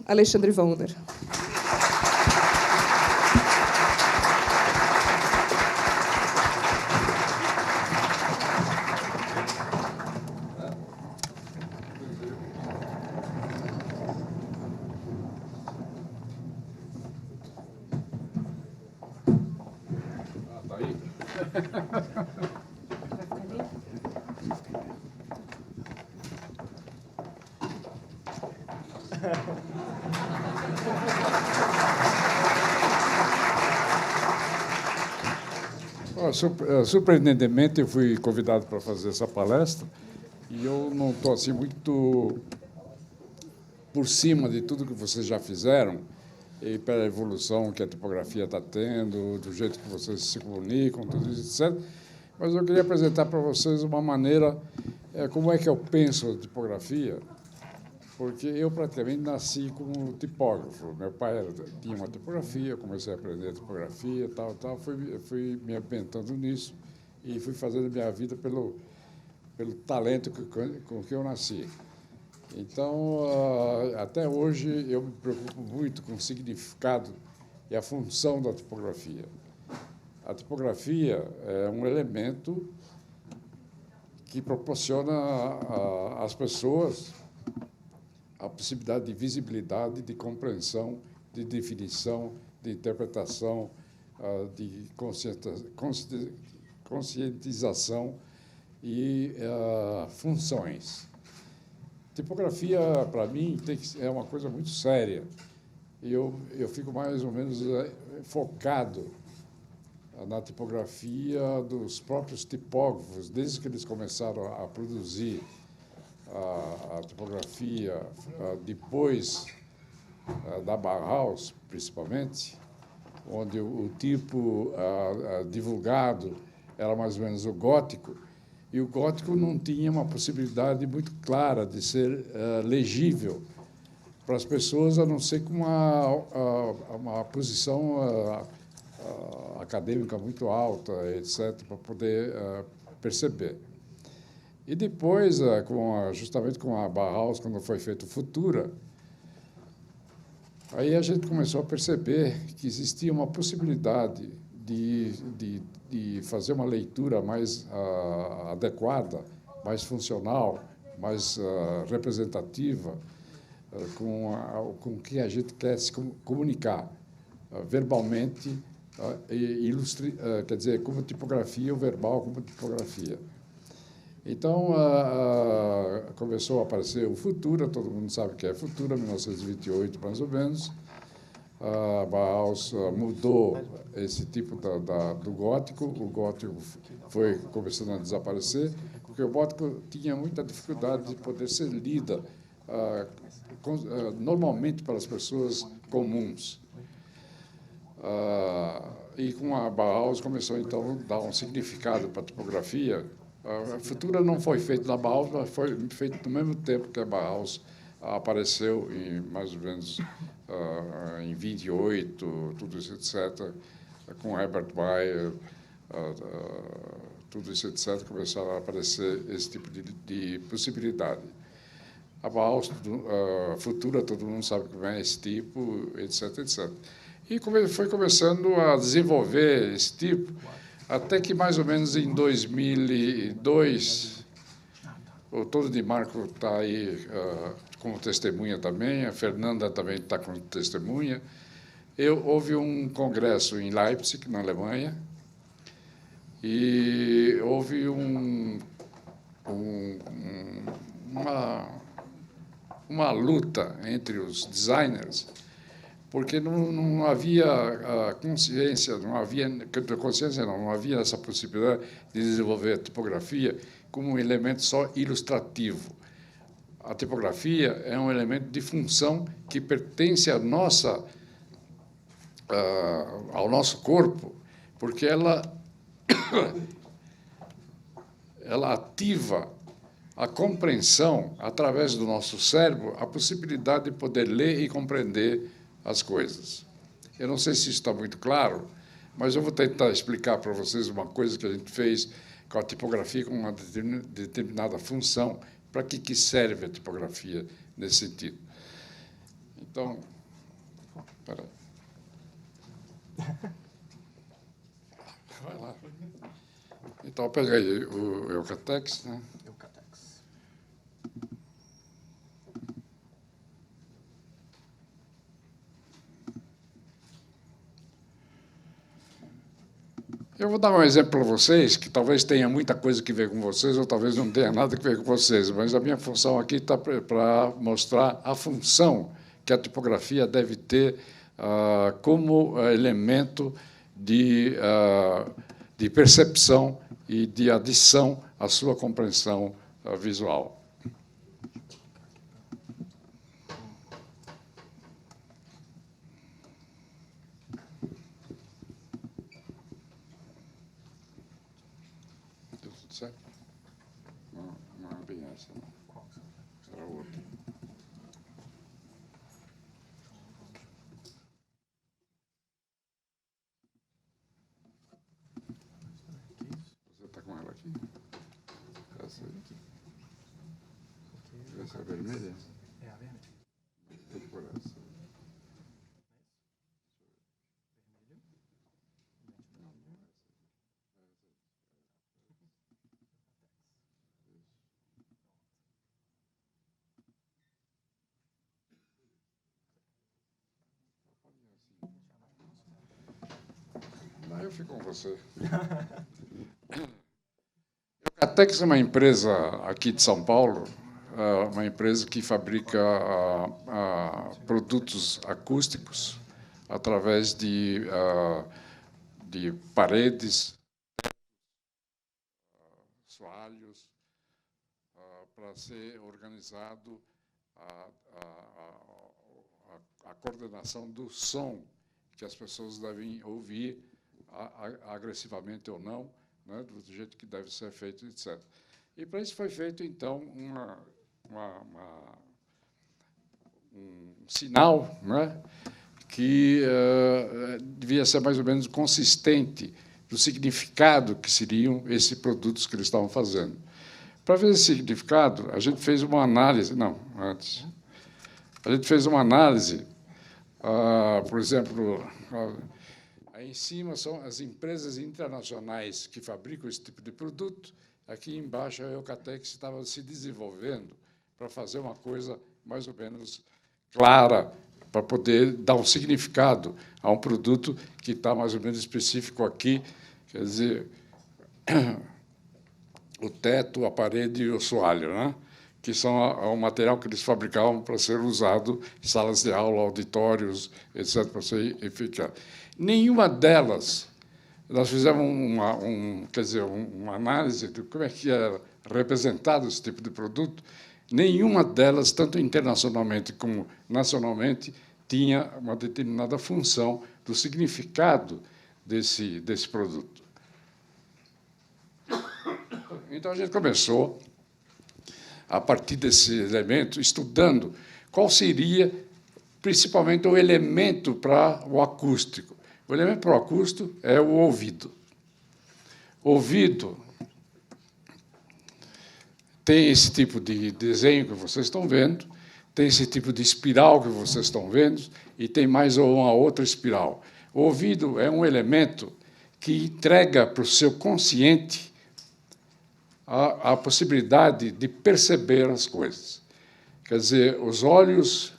Alexandre Wander. Tá aí? Surpreendentemente, eu fui convidado para fazer essa palestra e eu não estou assim muito por cima de tudo que vocês já fizeram e pela evolução que a tipografia está tendo, do jeito que vocês se comunicam, tudo isso, etc. Mas eu queria apresentar para vocês uma maneira, como é que eu penso a tipografia, porque eu praticamente nasci como tipógrafo. Meu pai tinha uma tipografia, comecei a aprender tipografia, tal, fui me ambientando nisso e fui fazendo minha vida pelo talento com que eu nasci. Então, até hoje, eu me preocupo muito com o significado e a função da tipografia. A tipografia é um elemento que proporciona às pessoas a possibilidade de visibilidade, de compreensão, de definição, de interpretação, de conscientização e funções. Tipografia, para mim, é uma coisa muito séria. E eu fico mais ou menos focado na tipografia dos próprios tipógrafos, desde que eles começaram a produzir a tipografia depois da Bauhaus, principalmente, onde o tipo divulgado era mais ou menos o gótico, e o gótico não tinha uma possibilidade muito clara de ser legível para as pessoas, a não ser com uma posição acadêmica muito alta, etc., para poder perceber. E depois, justamente com a Bauhaus, quando foi feito Futura, aí a gente começou a perceber que existia uma possibilidade de fazer uma leitura mais adequada, mais funcional, mais representativa, com o que a gente quer se comunicar verbalmente, quer dizer, como tipografia, o verbal como tipografia. Então, começou a aparecer o Futura, todo mundo sabe o que é Futura, 1928, mais ou menos. A Bauhaus mudou esse tipo do gótico, o gótico foi começando a desaparecer, porque o gótico tinha muita dificuldade de poder ser lida normalmente pelas pessoas comuns. E com a Bauhaus começou, então, a dar um significado para a tipografia. A Futura não foi feita na Bauhaus, mas foi feita no mesmo tempo que a Bauhaus apareceu, mais ou menos em 28, tudo isso, etc., com Herbert Bayer, tudo isso, etc., começaram a aparecer esse tipo de possibilidade. A Bauhaus, Futura, todo mundo sabe como é esse tipo, etc., etc. E foi começando a desenvolver esse tipo, até que, mais ou menos, em 2002, o Tony de Marco está aí como testemunha também, a Fernanda também está como testemunha. Houve um congresso em Leipzig, na Alemanha, e houve uma luta entre os designers, porque não havia consciência, não havia essa possibilidade de desenvolver a tipografia como um elemento só ilustrativo. A tipografia é um elemento de função que pertence ao nosso corpo, porque ela ativa a compreensão, através do nosso cérebro, a possibilidade de poder ler e compreender as coisas. Eu não sei se isso está muito claro, mas eu vou tentar explicar para vocês uma coisa que a gente fez com a tipografia, com uma determinada função, para que serve a tipografia nesse sentido. Então, espera aí. Vai lá. Então, eu peguei o Eucatex, né? Eucatex. Eu vou dar um exemplo para vocês, que talvez tenha muita coisa que ver com vocês, ou talvez não tenha nada que ver com vocês, mas a minha função aqui está para mostrar a função que a tipografia deve ter como elemento de percepção e de adição à sua compreensão visual. Deu tudo certo? Não é bem essa, não. Era outra. Você está com ela aqui? Essa aí? Essa é a vermelha? É a vermelha. Tem que pôr essa. Não, eu fico com você. A Eucatex é uma empresa aqui de São Paulo, uma empresa que fabrica produtos acústicos através de paredes, soalhos, para ser organizado a coordenação do som que as pessoas devem ouvir agressivamente ou não, né, do jeito que deve ser feito, etc. E para isso foi feito, então, um sinal, né, que devia ser mais ou menos consistente do significado que seriam esses produtos que eles estavam fazendo. Para ver esse significado, a gente fez uma análise. Não, antes. A gente fez uma análise, por exemplo, aí em cima são as empresas internacionais que fabricam esse tipo de produto. Aqui embaixo, a Eucatex estava se desenvolvendo para fazer uma coisa mais ou menos clara, para poder dar um significado a um produto que está mais ou menos específico aqui, quer dizer, o teto, a parede e o soalho, né? Que são o material que eles fabricavam para ser usado em salas de aula, auditórios, etc., para ser eficaz. Nenhuma delas, nós fizemos uma análise de como é que era representado esse tipo de produto, nenhuma delas, tanto internacionalmente como nacionalmente, tinha uma determinada função do significado desse produto. Então, a gente começou, a partir desse elemento, estudando qual seria, principalmente, o elemento para o acústico. O elemento para o acústico é o ouvido. O ouvido tem esse tipo de desenho que vocês estão vendo, tem esse tipo de espiral que vocês estão vendo, e tem mais uma outra espiral. O ouvido é um elemento que entrega para o seu consciente a possibilidade de perceber as coisas. Quer dizer, os olhos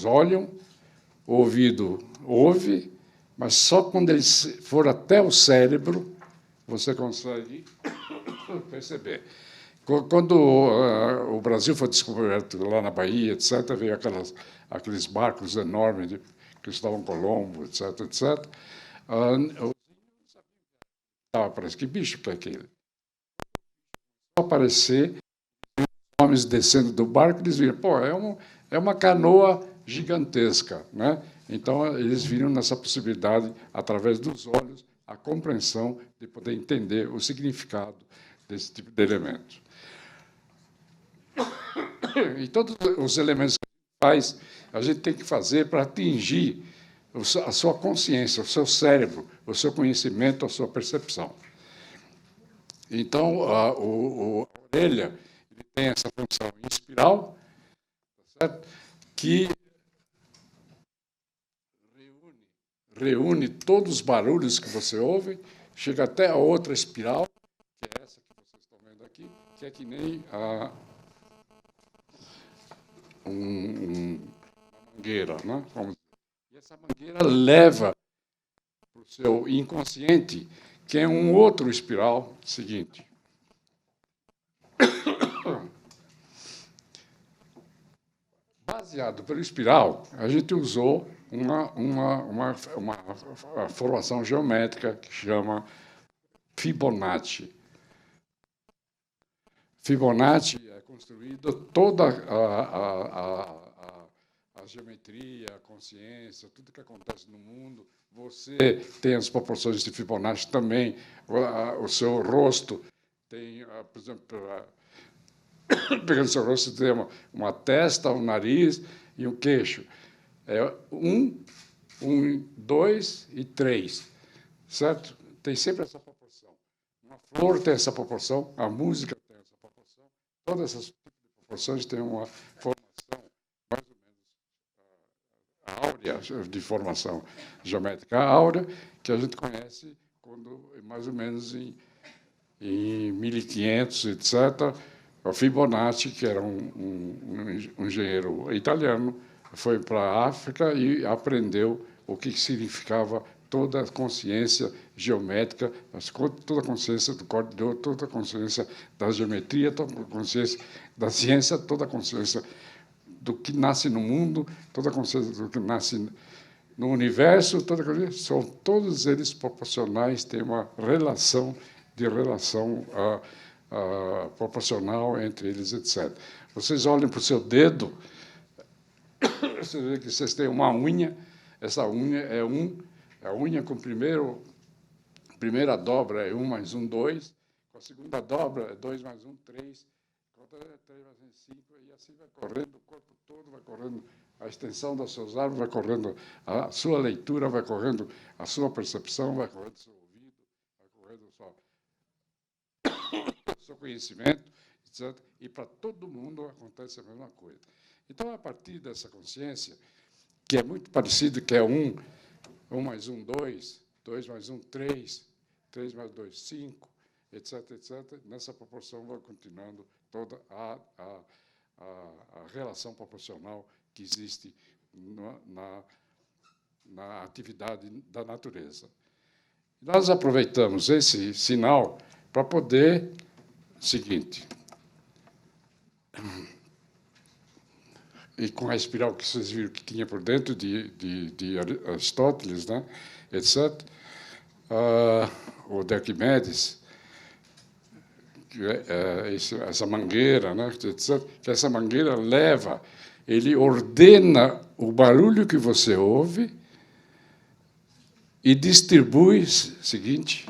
olham, o ouvido ouve, mas só quando ele for até o cérebro você consegue perceber. Quando o Brasil foi descoberto lá na Bahia, etc., veio aqueles barcos enormes de Cristóvão Colombo, etc., etc., parece que bicho que é aquele. Só aparecer, os homens descendo do barco, eles viram, pô, é uma canoa gigantesca, né? Então, eles viram nessa possibilidade, através dos olhos, a compreensão de poder entender o significado desse tipo de elemento. E todos os elementos que a gente faz, a gente tem que fazer para atingir a sua consciência, o seu cérebro, o seu conhecimento, a sua percepção. Então, a orelha tem essa função em espiral, certo? Que reúne todos os barulhos que você ouve, chega até a outra espiral, que é essa que vocês estão vendo aqui, que é que nem uma mangueira, né? E essa mangueira leva para o seu inconsciente, que é um outro espiral seguinte. Baseado pelo espiral, a gente usou uma formação geométrica que chama Fibonacci. Fibonacci é construída toda a geometria, a consciência, tudo que acontece no mundo. Você tem as proporções de Fibonacci também. O seu rosto tem, por exemplo, pegando seu rosto, você tem uma testa, um nariz e um queixo. É 2 e 3, certo? Tem sempre essa proporção. Uma flor tem essa proporção, a música tem essa proporção. Todas essas proporções têm uma formação mais ou menos áurea de formação geométrica áurea, que a gente conhece quando mais ou menos em 1500, etc. O Fibonacci, que era um engenheiro italiano, foi para a África e aprendeu o que significava toda a consciência geométrica, toda a consciência do código, toda a consciência da geometria, toda a consciência da ciência, toda a consciência do que nasce no mundo, toda a consciência do que nasce no universo, são todos eles proporcionais, têm uma relação proporcional entre eles, etc. Vocês olham para o seu dedo, vocês veem que vocês têm uma unha, essa unha é a unha com a primeira dobra é 1 mais 1, 2, com a segunda dobra é 2 mais 1, 3, com a outra é 3 mais 1, 5, e assim vai correndo, o corpo todo vai correndo, a extensão dos seus lábios vai correndo, a sua leitura vai correndo, a sua percepção vai correndo, o seu ouvido vai correndo, o seu conhecimento, etc. E para todo mundo acontece a mesma coisa. Então, a partir dessa consciência, que é muito parecido, que é 1 mais 1, 2, 2 mais 1, 3, 3 mais 2, 5, etc., etc., nessa proporção vai continuando toda a relação proporcional que existe na atividade da natureza. Nós aproveitamos esse sinal para poder... Seguinte... E com a espiral que vocês viram que tinha por dentro de Aristóteles, né, etc., o de Arquimedes, essa mangueira, né, etc., que essa mangueira leva, ele ordena o barulho que você ouve e distribui, seguinte,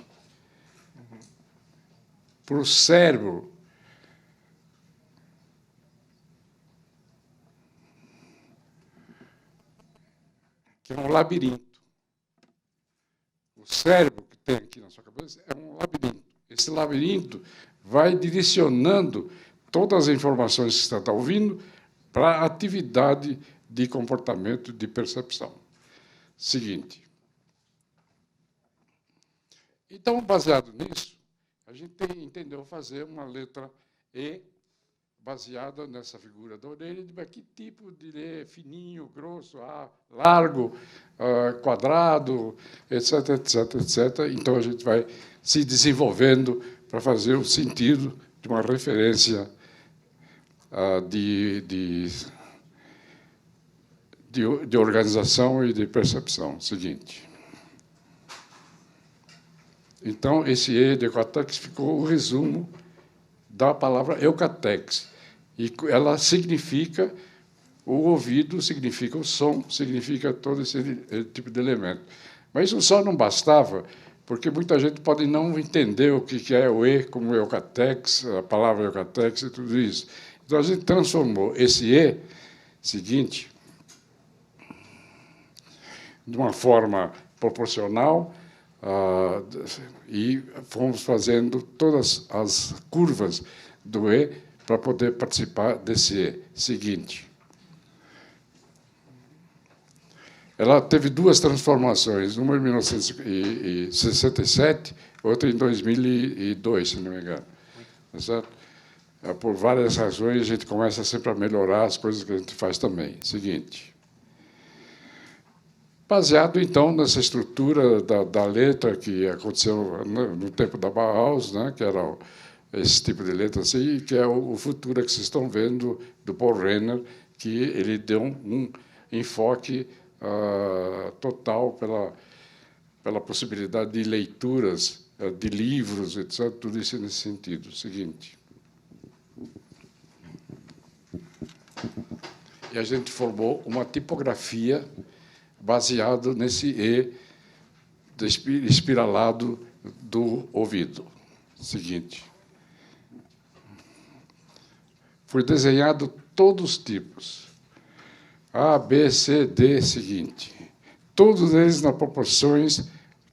para o cérebro. Que é um labirinto. O cérebro que tem aqui na sua cabeça é um labirinto. Esse labirinto vai direcionando todas as informações que você está ouvindo para a atividade de comportamento, de percepção. Seguinte. Então, baseado nisso, a gente entendeu fazer uma letra E baseada nessa figura da orelha, de que tipo de E, fininho, grosso, largo, quadrado, etc., etc., etc. Então, a gente vai se desenvolvendo para fazer o sentido de uma referência de organização e de percepção. Seguinte. Então, esse E de Eucatex ficou o resumo da palavra Eucatex. E ela significa, o ouvido significa o som, significa todo esse tipo de elemento. Mas isso só não bastava, porque muita gente pode não entender o que é o E, como Eucatex, a palavra Eucatex e tudo isso. Então, a gente transformou esse E, seguinte, de uma forma proporcional, e fomos fazendo todas as curvas do E para poder participar desse E. Seguinte. ela teve duas transformações, uma em 1967, outra em 2002, se não me engano. Tá certo? Por várias razões, a gente começa sempre a melhorar as coisas que a gente faz também. Seguinte. Baseado, então, nessa estrutura da letra que aconteceu no tempo da Bauhaus, né, que era esse tipo de letra assim, que é o futuro que vocês estão vendo do Paul Renner, que ele deu um enfoque total pela possibilidade de leituras, de livros, etc., tudo isso nesse sentido. Seguinte. E a gente formou uma tipografia baseado nesse E espiralado do ouvido. Seguinte. Foi desenhado todos os tipos. A, B, C, D, seguinte. Todos eles nas proporções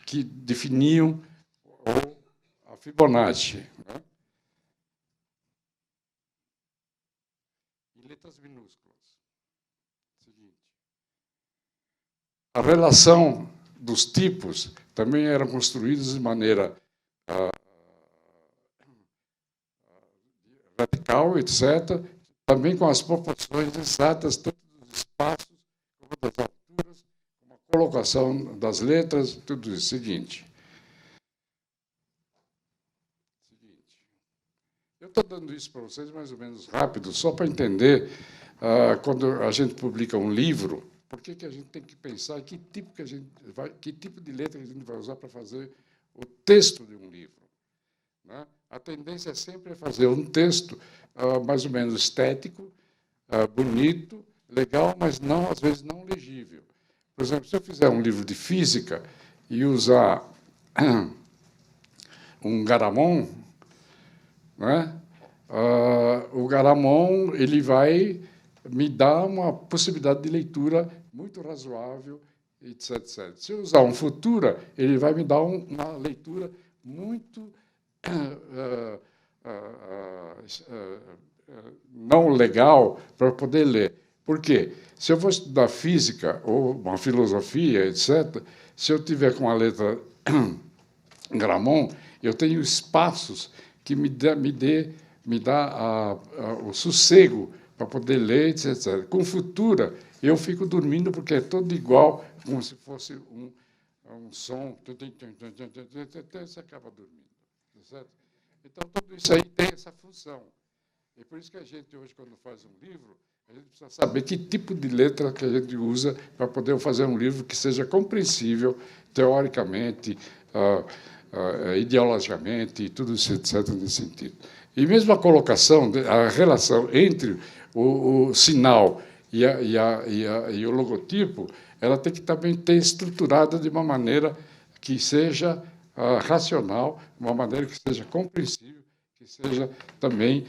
que definiam a Fibonacci. Né? Em letras minúsculas. Seguinte. A relação dos tipos também eram construídos de maneira radical, etc., também com as proporções exatas, tanto dos espaços como das alturas, como a colocação das letras, tudo isso. Seguinte. Eu estou dando isso para vocês mais ou menos rápido, só para entender, quando a gente publica um livro, por que a gente tem que pensar que tipo de letra que a gente vai usar para fazer o texto de um livro. Né? A tendência é sempre fazer um texto mais ou menos estético, bonito, legal, mas não, às vezes não legível. Por exemplo, se eu fizer um livro de física e usar um Garamond, né? O Garamond ele vai me dar uma possibilidade de leitura muito razoável, etc, etc. Se eu usar um Futura, ele vai me dar uma leitura muito não legal para poder ler. Por quê? Se eu for estudar física ou uma filosofia, etc., se eu tiver com a letra Garamond, eu tenho espaços que me dá o sossego para poder ler, etc. Com Futura, eu fico dormindo porque é todo igual, como se fosse um som. Você acaba dormindo. Certo? Então, tudo isso aí tem essa função. E por isso que a gente, hoje, quando faz um livro, a gente precisa saber que tipo de letra que a gente usa para poder fazer um livro que seja compreensível, teoricamente, ideologicamente, e tudo isso, etc., nesse sentido. E mesmo a colocação, a relação entre o sinal e o logotipo, ela tem que também ter estruturada de uma maneira que seja racional, de uma maneira que seja compreensível, que seja também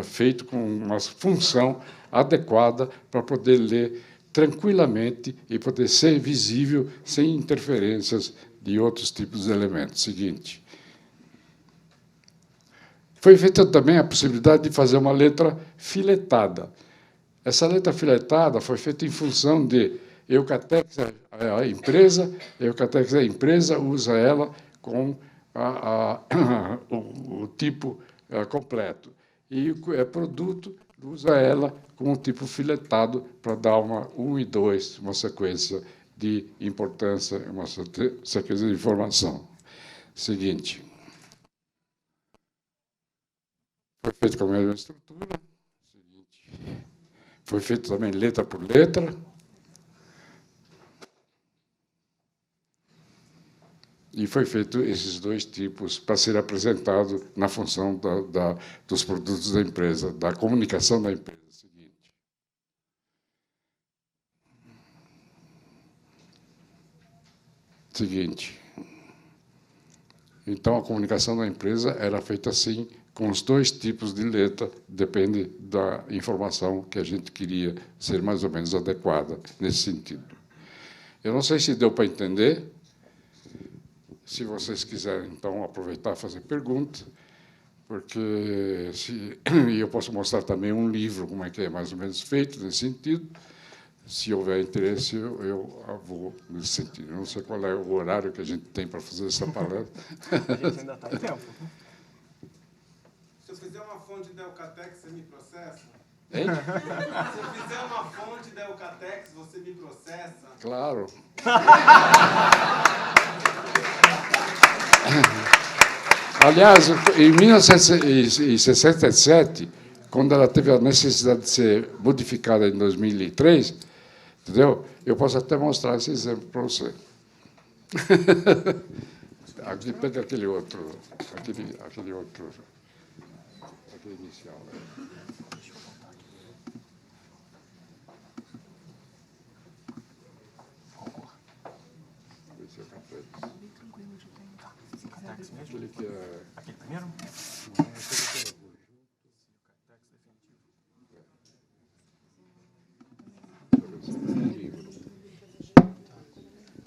feito com uma função adequada para poder ler tranquilamente e poder ser visível sem interferências de outros tipos de elementos. Seguinte. Foi feita também a possibilidade de fazer uma letra filetada. Essa letra filetada foi feita em função de Eucatex, a empresa usa ela com o tipo completo. E o produto usa ela com o tipo filetado para dar uma 1 e 2, uma sequência de importância, uma sequência de informação. Seguinte. Foi feito com a mesma estrutura. Seguinte. Foi feito também letra por letra. E foi feito esses dois tipos para ser apresentado na função dos produtos da empresa, da comunicação da empresa. Seguinte. Então, a comunicação da empresa era feita assim, com os dois tipos de letra, depende da informação que a gente queria ser mais ou menos adequada nesse sentido. Eu não sei se deu para entender. Se vocês quiserem, então, aproveitar e fazer perguntas, porque e eu posso mostrar também um livro, como é que é mais ou menos feito nesse sentido. se houver interesse, eu vou nesse sentido. Eu não sei qual é o horário que a gente tem para fazer essa palestra. A gente ainda está em tempo. Se eu fizer uma fonte da Eucatex, você me processa? Hein? Se eu fizer uma fonte da Eucatex, você me processa? Claro. Aliás, em 1967, quando ela teve a necessidade de ser modificada em 2003, entendeu? Eu posso até mostrar esse exemplo para você. Aqui, pega aquele outro, aquele inicial. Aquele que é... Aqui primeiro?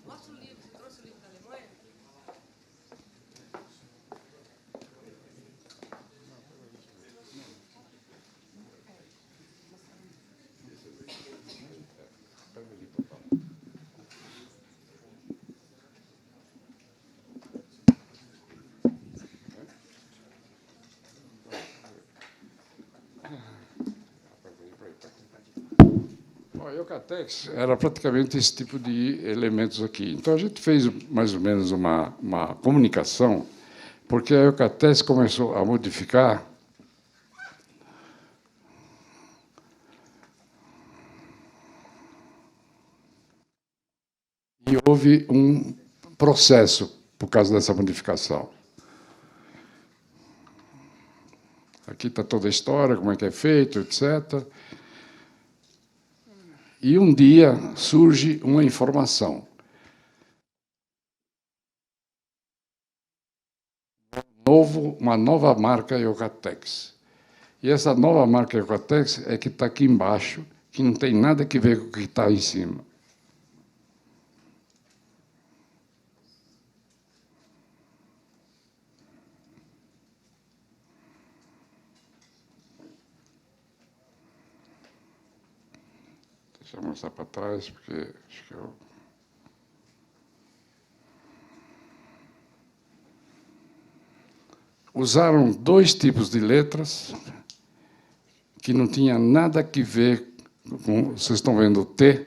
Mostra o livro. Você trouxe o livro da Alemanha? A Eucatex era praticamente esse tipo de elementos aqui. Então, a gente fez mais ou menos uma comunicação, porque a Eucatex começou a modificar e houve um processo por causa dessa modificação. Aqui está toda a história, como é que é feito, etc. E um dia surge uma informação. Uma nova marca Eucatex. E essa nova marca Eucatex é que está aqui embaixo, que não tem nada a ver com o que está em cima. Deixa eu mostrar para trás, porque acho que eu... Usaram dois tipos de letras que não tinha nada a ver com... Vocês estão vendo o T?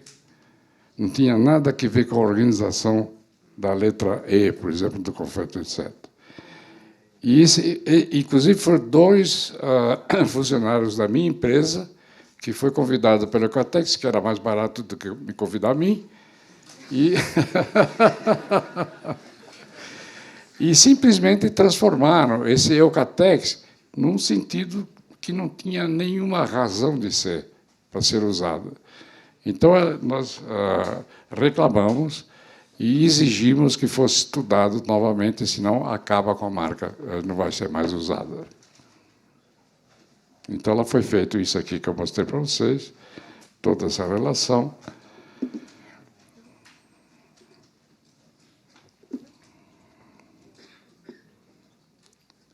Não tinha nada a ver com a organização da letra E, por exemplo, do confete, etc. E, inclusive, foram dois funcionários da minha empresa que foi convidado pela Eucatex, que era mais barato do que me convidar a mim, e simplesmente transformaram esse Eucatex num sentido que não tinha nenhuma razão de ser, para ser usado. Então, nós reclamamos e exigimos que fosse estudado novamente, senão acaba com a marca, não vai ser mais usada. Então, ela foi feito isso aqui que eu mostrei para vocês, toda essa relação.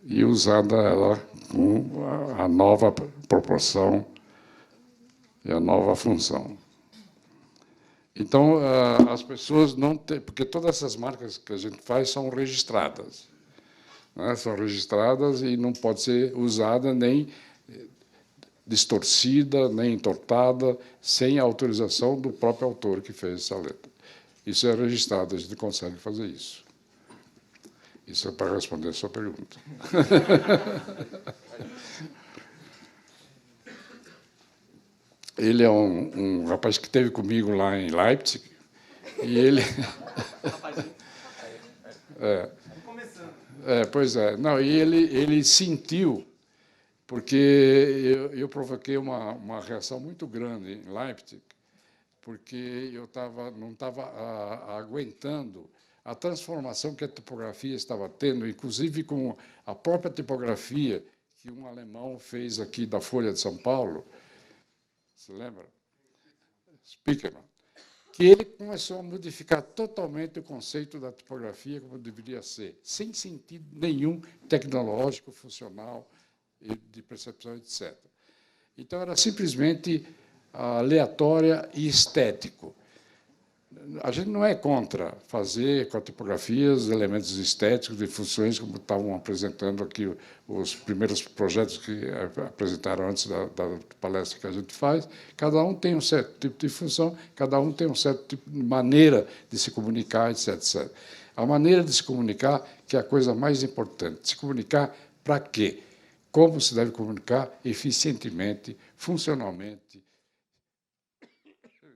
E usada ela com a nova proporção e a nova função. Então, as pessoas não têm... Porque todas essas marcas que a gente faz são registradas. Né? São registradas e não pode ser usada nem distorcida, nem entortada, sem a autorização do próprio autor que fez essa letra. Isso é registrado, a gente consegue fazer isso. Isso é para responder a sua pergunta. Ele é um rapaz que esteve comigo lá em Leipzig, e ele... Pois é. Não, e ele sentiu, porque eu provoquei uma reação muito grande em Leipzig, porque eu não estava aguentando a transformação que a tipografia estava tendo, inclusive com a própria tipografia que um alemão fez aqui da Folha de São Paulo. Você lembra? Spiekermann. Que ele começou a modificar totalmente o conceito da tipografia como deveria ser, sem sentido nenhum tecnológico, funcional, de percepção, etc. Então, era simplesmente aleatória e estético. A gente não é contra fazer com a tipografia os elementos estéticos e funções, como estavam apresentando aqui os primeiros projetos que apresentaram antes da palestra que a gente faz. Cada um tem um certo tipo de função, cada um tem um certo tipo de maneira de se comunicar, etc, etc. A maneira de se comunicar que é a coisa mais importante. Se comunicar para quê? Como se deve comunicar eficientemente, funcionalmente,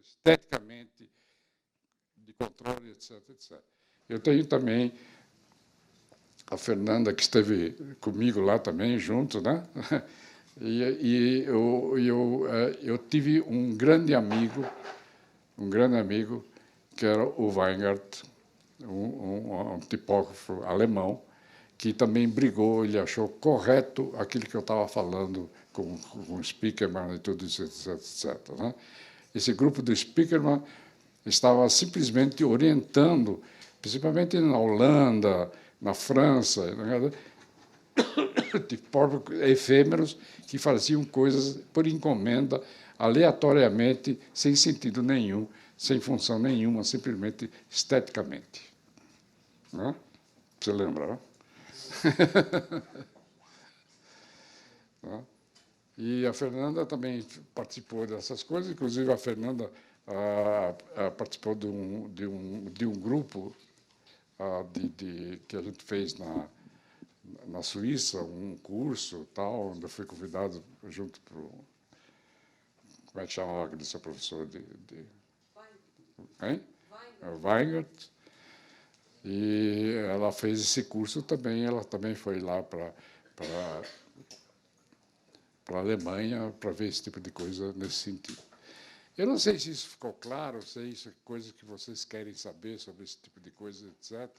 esteticamente, de controle, etc, etc. Eu tenho também a Fernanda, que esteve comigo lá também, junto, né? E eu tive um grande amigo, que era o Weingart, um tipógrafo alemão, que também brigou, ele achou correto aquilo que eu estava falando com o Spiekermann e tudo isso, etc, etc, né? Esse grupo do Spiekermann estava simplesmente orientando, principalmente na Holanda, na França, tipógrafos efêmeros que faziam coisas por encomenda, aleatoriamente, sem sentido nenhum, sem função nenhuma, simplesmente esteticamente. Não? Você lembra, não? E a Fernanda também participou dessas coisas, inclusive a Fernanda participou de um grupo que a gente fez na Suíça, um curso tal, onde eu fui convidado junto para o... Como é que chamava aquele seu professor hein? Weingart. E ela fez esse curso também, ela também foi lá para a Alemanha para ver esse tipo de coisa nesse sentido. Eu não sei se isso ficou claro, se isso é coisa que vocês querem saber sobre esse tipo de coisa, etc.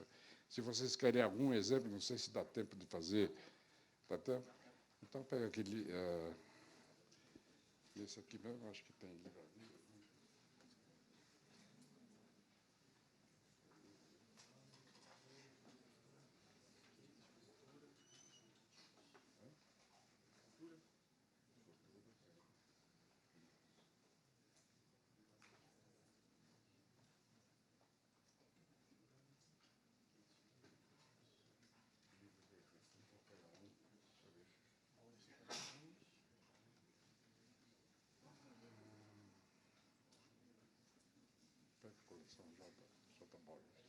Se vocês querem algum exemplo, não sei se dá tempo de fazer. Dá tempo? Então, pega aquele... esse aqui mesmo, acho que tem livraria. Pega a coleção J. Borges.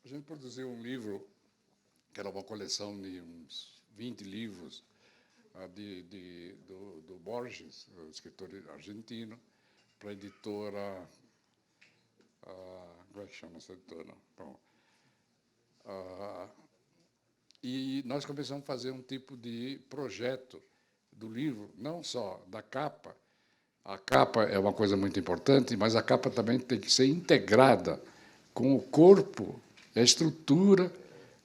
A gente produziu um livro, que era uma coleção de uns 20 livros, do Borges, o escritor argentino, para a editora... como é que chama essa editora? Bom, e nós começamos a fazer um tipo de projeto do livro, não só da capa. A capa é uma coisa muito importante, mas a capa também tem que ser integrada com o corpo, a estrutura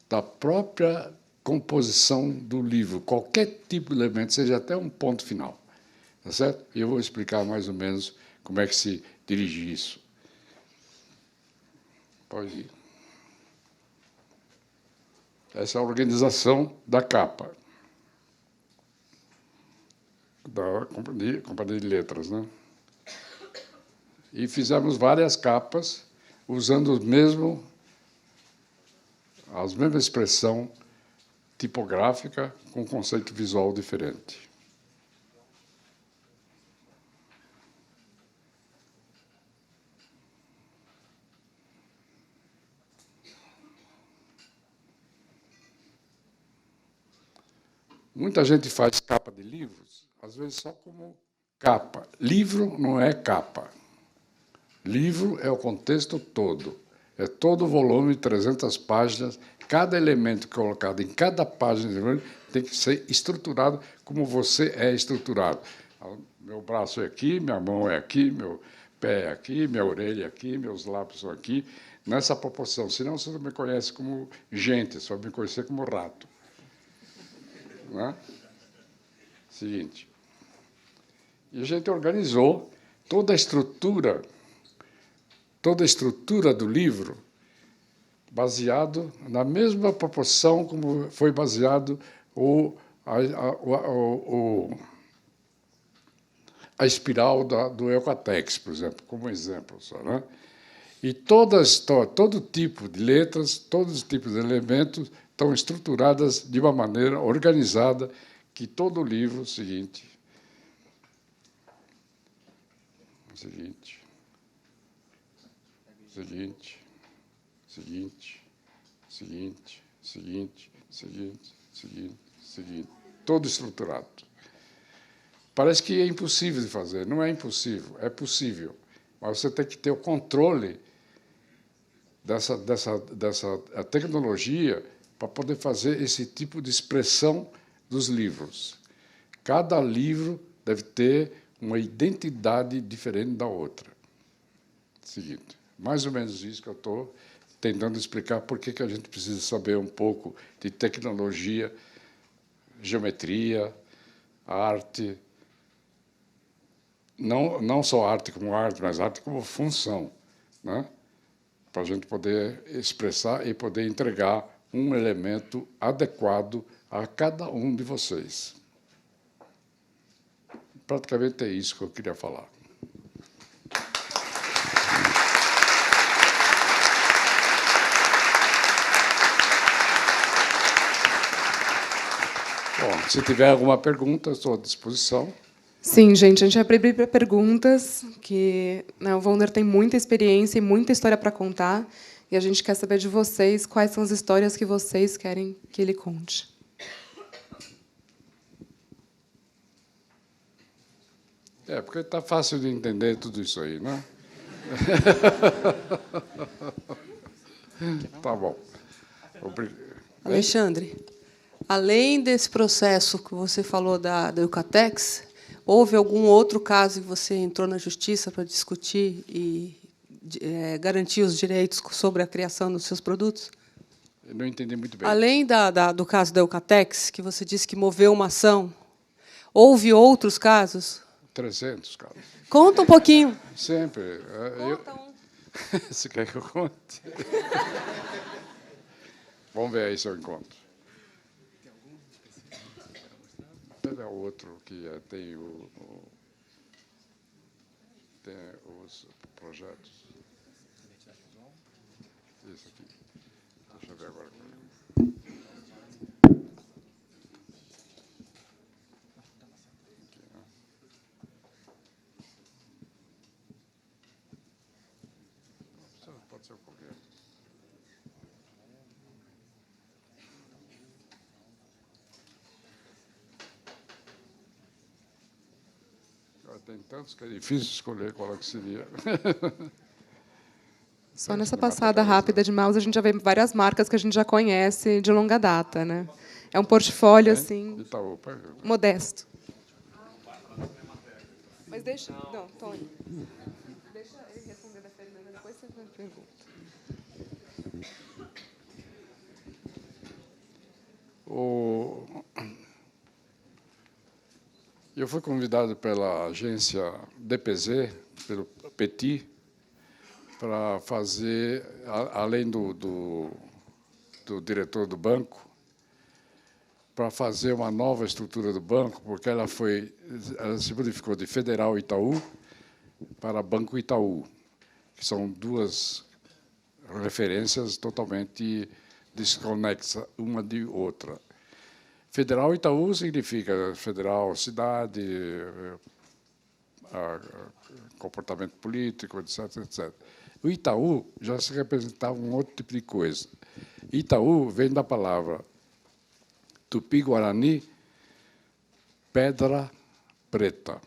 da própria composição do livro, qualquer tipo de elemento, seja até um ponto final. Tá certo? E eu vou explicar mais ou menos como é que se dirige isso. Pode ir. Essa é a organização da capa, da Companhia de Letras, né? E fizemos várias capas usando a mesma expressão tipográfica com conceito visual diferente. Muita gente faz capa de livros, às vezes só como capa. Livro não é capa. Livro é o contexto todo. É todo o volume, 300 páginas. Cada elemento colocado em cada página tem que ser estruturado como você é estruturado. Meu braço é aqui, minha mão é aqui, meu pé é aqui, minha orelha é aqui, meus lábios são aqui, nessa proporção. Senão você não me conhece como gente, você vai me conhecer como rato. Não é? Seguinte. E a gente organizou toda a estrutura do livro baseado na mesma proporção como foi baseado a espiral do Eucatex, por exemplo, como exemplo só, né? E toda a história, todo tipo de letras, todos os tipos de elementos estão estruturadas de uma maneira organizada que todo o livro seguinte, todo estruturado. Parece que é impossível de fazer. Não é impossível, é possível. Mas você tem que ter o controle dessa tecnologia para poder fazer esse tipo de expressão dos livros. Cada livro deve ter uma identidade diferente da outra. Seguinte, mais ou menos isso que eu estou tentando explicar por que a gente precisa saber um pouco de tecnologia, geometria, arte, não só arte como arte, mas arte como função, né? Para a gente poder expressar e poder entregar um elemento adequado a cada um de vocês. Praticamente é isso que eu queria falar. Bom, se tiver alguma pergunta, estou à disposição. Sim, gente, a gente vai abrir para perguntas, que né, o Wander tem muita experiência e muita história para contar, e a gente quer saber de vocês quais são as histórias que vocês querem que ele conte. Porque está fácil de entender tudo isso aí, né? Tá bom. Alexandre, além desse processo que você falou da Eucatex, houve algum outro caso que você entrou na justiça para discutir e garantir os direitos sobre a criação dos seus produtos? Eu não entendi muito bem. Além do caso da Eucatex, que você disse que moveu uma ação, houve outros casos? 300, cara. Conta um pouquinho. Sempre. Conta um. Você quer que eu conte? Vamos ver aí se eu encontro. Tem outro que tem os projetos. Isso aqui. Deixa eu ver agora. Pode ser o qualquer. Tem tantos que é difícil escolher qual é que seria. Só nessa passada rápida de mouse, a gente já vê várias marcas que a gente já conhece de longa data, né? É um portfólio, assim, Itaú, modesto. Mas deixa... Não, Tony. Deixa ele responder da Fernanda, depois você pergunta. Eu fui convidado pela agência DPZ, pelo Petit, para fazer, além do diretor do banco, para fazer uma nova estrutura do banco, porque ela se modificou de Federal Itaú para Banco Itaú, que são duas referências totalmente desconexas uma de outra. Federal Itaú significa federal cidade, comportamento político, etc, etc. O Itaú já se representava um outro tipo de coisa. Itaú vem da palavra tupi-guarani, pedra preta.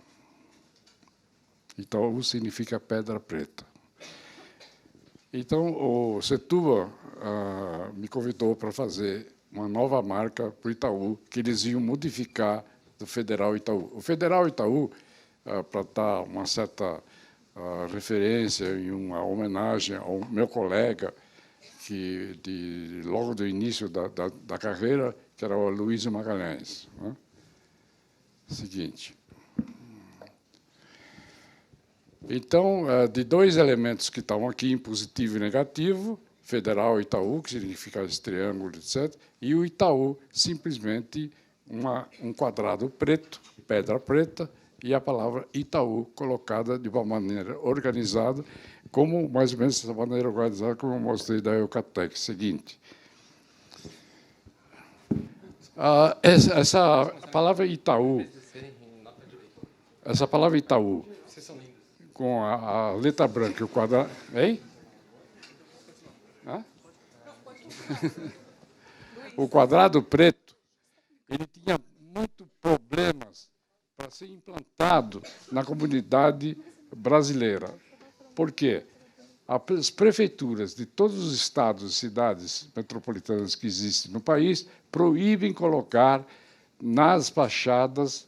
Itaú significa pedra preta. Então, o Setúbal me convidou para fazer uma nova marca para o Itaú, que eles iam modificar do Federal Itaú. O Federal Itaú, para dar uma certa referência e uma homenagem ao meu colega, que logo do início da carreira, que era o Luiz Magalhães. Né? Seguinte. Então, de dois elementos que estavam aqui, em positivo e negativo, Federal Itaú, que significa esse triângulo, etc., e o Itaú, simplesmente um quadrado preto, pedra preta, e a palavra Itaú colocada de uma maneira organizada, como mais ou menos essa maneira organizada, como eu mostrei da Eucatex. Seguinte. Essa palavra Itaú, com a letra branca e o quadrado... Hein? Hã? O quadrado preto, ele tinha muitos problemas para ser implantado na comunidade brasileira. Por quê? As prefeituras de todos os estados e cidades metropolitanas que existem no país proíbem colocar nas fachadas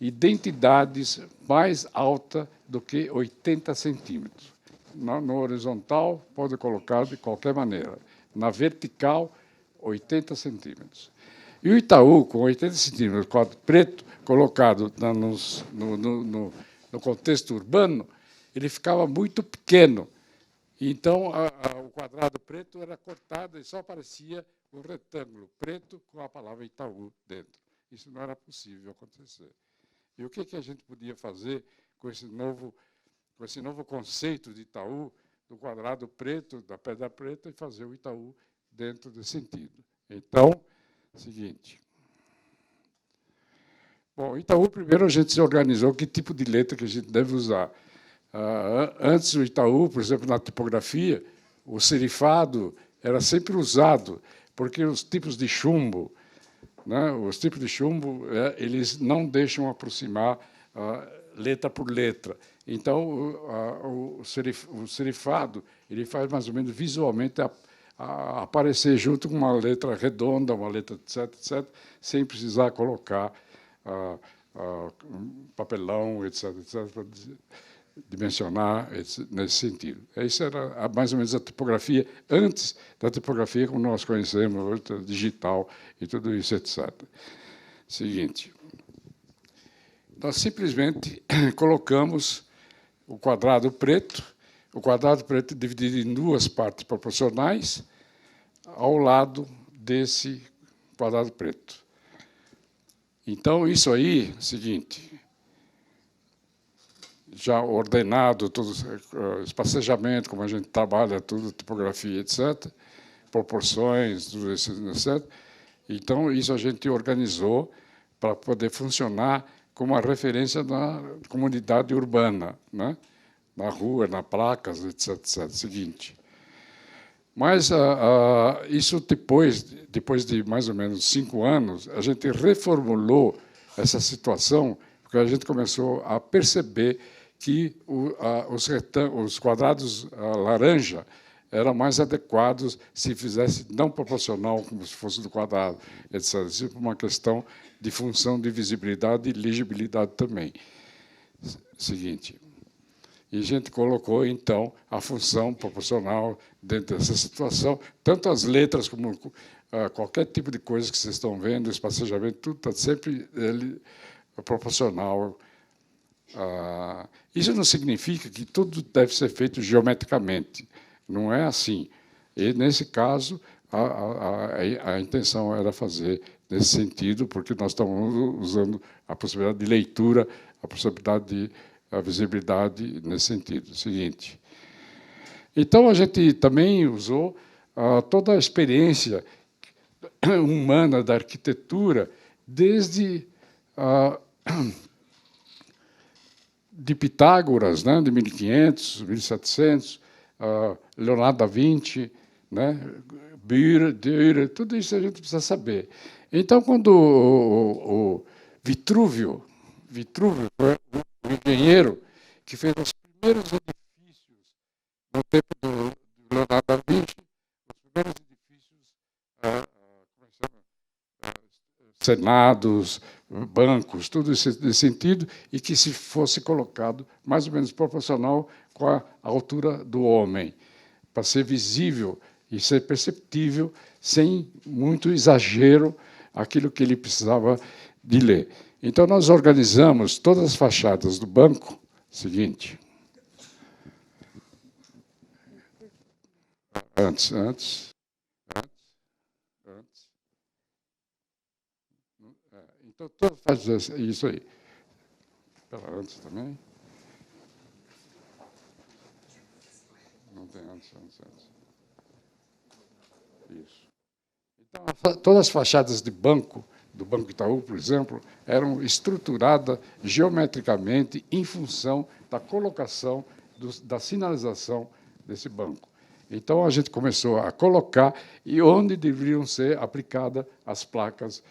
identidades mais altas do que 80 centímetros. No horizontal, pode colocar de qualquer maneira. Na vertical, 80 centímetros. E o Itaú, com 80 centímetros, quadro preto, colocado no contexto urbano, ele ficava muito pequeno. Então, o quadrado preto era cortado e só aparecia um retângulo preto com a palavra Itaú dentro. Isso não era possível acontecer. E o que a gente podia fazer com esse novo conceito de Itaú, do quadrado preto, da pedra preta, e fazer o Itaú dentro desse sentido? Então, seguinte. Bom, Itaú, primeiro a gente se organizou que tipo de letra que a gente deve usar. Antes do Itaú, por exemplo, na tipografia, o serifado era sempre usado, porque os tipos de chumbo, né, eles não deixam aproximar letra por letra. Então, o serifado ele faz mais ou menos visualmente aparecer junto com uma letra redonda, uma letra etc., etc., sem precisar colocar papelão, etc., etc., para dimensionar nesse sentido. Isso era mais ou menos a tipografia antes da tipografia como nós conhecemos, hoje, digital e tudo isso, etc. Seguinte. Nós simplesmente colocamos o quadrado preto dividido em duas partes proporcionais ao lado desse quadrado preto. Então, isso aí, seguinte, já ordenado, todo espacejamento, como a gente trabalha, tudo, tipografia, etc., proporções, tudo isso, etc. Então, isso a gente organizou para poder funcionar como uma referência na comunidade urbana, né? Na rua, nas placas, etc., etc. Seguinte. Mas isso depois de mais ou menos 5 anos, a gente reformulou essa situação, porque a gente começou a perceber que os quadrados laranja eram mais adequados se fizesse não proporcional, como se fosse do quadrado, etc. Isso é uma questão de função de visibilidade e legibilidade também. Seguinte. E a gente colocou, então, a função proporcional dentro dessa situação, tanto as letras como qualquer tipo de coisa que vocês estão vendo, o espacejamento, tudo está sempre proporcional. Isso não significa que tudo deve ser feito geometricamente. Não é assim. E, nesse caso, a intenção era fazer nesse sentido, porque nós estamos usando a possibilidade de leitura, a possibilidade de a visibilidade nesse sentido. Seguinte. Então, a gente também usou toda a experiência humana da arquitetura, desde de Pitágoras, né, de 1500, 1700, Leonardo da Vinci, né, Dürer, tudo isso a gente precisa saber. Então, quando o Vitrúvio foi o engenheiro que fez os primeiros edifícios no tempo do Leonardo da Vinci, os primeiros edifícios, senados, bancos, tudo isso nesse sentido, e que se fosse colocado mais ou menos proporcional com a altura do homem, para ser visível e ser perceptível, sem muito exagero, aquilo que ele precisava de ler. Então, nós organizamos todas as fachadas do banco, seguinte. Antes. Então, todo faz isso aí. Espera, antes também. Não tem antes. Isso. Então, todas as fachadas de banco, do Banco Itaú, por exemplo, eram estruturadas geometricamente em função da colocação, da sinalização desse banco. Então, a gente começou a colocar e onde deveriam ser aplicadas as placas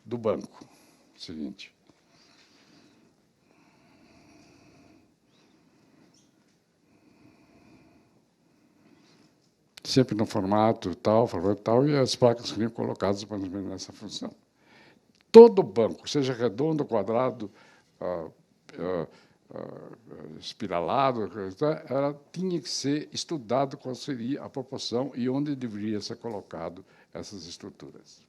do banco. Seguinte. Sempre no formato tal, e as placas seriam colocadas mais ou menos nessa função. Todo banco, seja redondo, quadrado, espiralado, tinha que ser estudado qual seria a proporção e onde deveria ser colocado essas estruturas.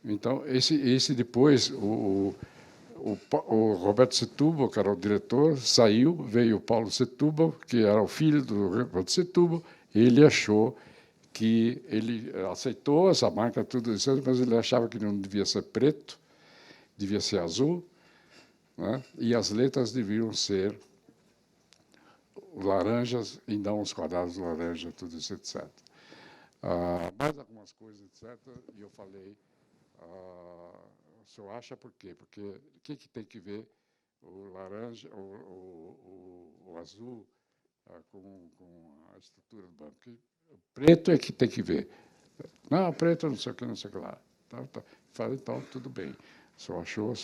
Então, esse depois, o Roberto Setúbal, que era o diretor, saiu, veio o Paulo Setúbal, que era o filho do Roberto Setúbal, e ele achou que ele aceitou essa marca, tudo isso, mas ele achava que não devia ser preto, devia ser azul, né? E as letras deviam ser laranjas, e não os quadrados laranja, tudo isso, etc. Mais algumas coisas, etc. E eu falei, o senhor acha por quê? Porque o que tem que ver o laranja, o azul com a estrutura do banco? O preto é que tem que ver. Não, preto não sei o que, não sei o que lá. Falei, então, tudo bem. O senhor achou,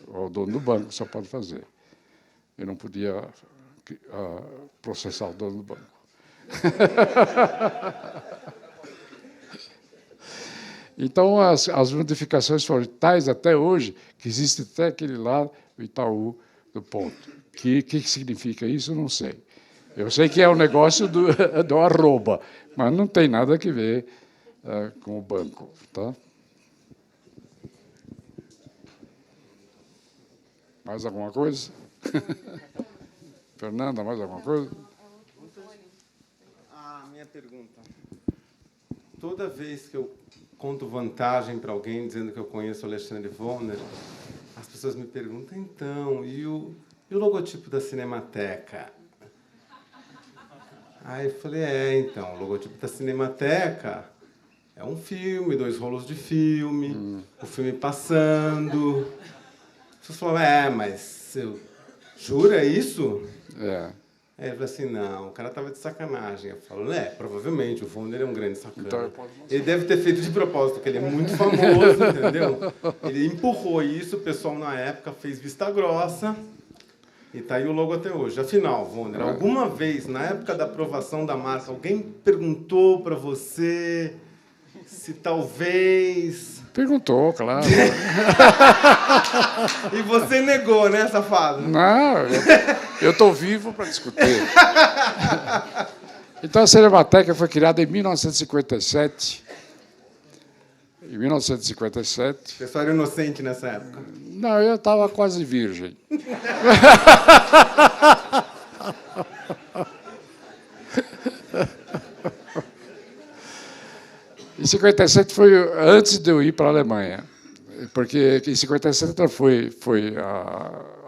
o dono do banco só pode fazer. Eu não podia processar o dono do banco. Então, as modificações foram tais até hoje, que existe até aquele lá, o Itaú do Ponto. O que significa isso, eu não sei. Eu sei que é um negócio do arroba, mas não tem nada a ver com o banco. Tá? Mais alguma coisa? Fernanda, mais alguma coisa? Minha pergunta. Toda vez que eu conto vantagem para alguém dizendo que eu conheço o Alexandre Vonner, as pessoas me perguntam, então, e o logotipo da Cinemateca? Aí eu falei, então, o logotipo da Cinemateca é um filme, 2 rolos de filme, o filme passando. As pessoas falaram, mas você jura isso? É. Aí ele falou assim, não, o cara estava de sacanagem. Eu falo, provavelmente, o Vonner é um grande sacana. Então, ele deve ter feito de propósito, porque ele é muito famoso, entendeu? Ele empurrou isso, o pessoal na época fez vista grossa, e está aí o logo até hoje. Afinal, Vonner, alguma vez, na época da aprovação da marca, alguém perguntou para você se talvez... Perguntou, claro. E você negou, né, safado? Não, eu estou vivo para discutir. Então, a Cinemateca foi criada em 1957. Em 1957. O pessoal era inocente nessa época. Não, eu estava quase virgem. Em 57 foi antes de eu ir para a Alemanha, porque em 57 ela foi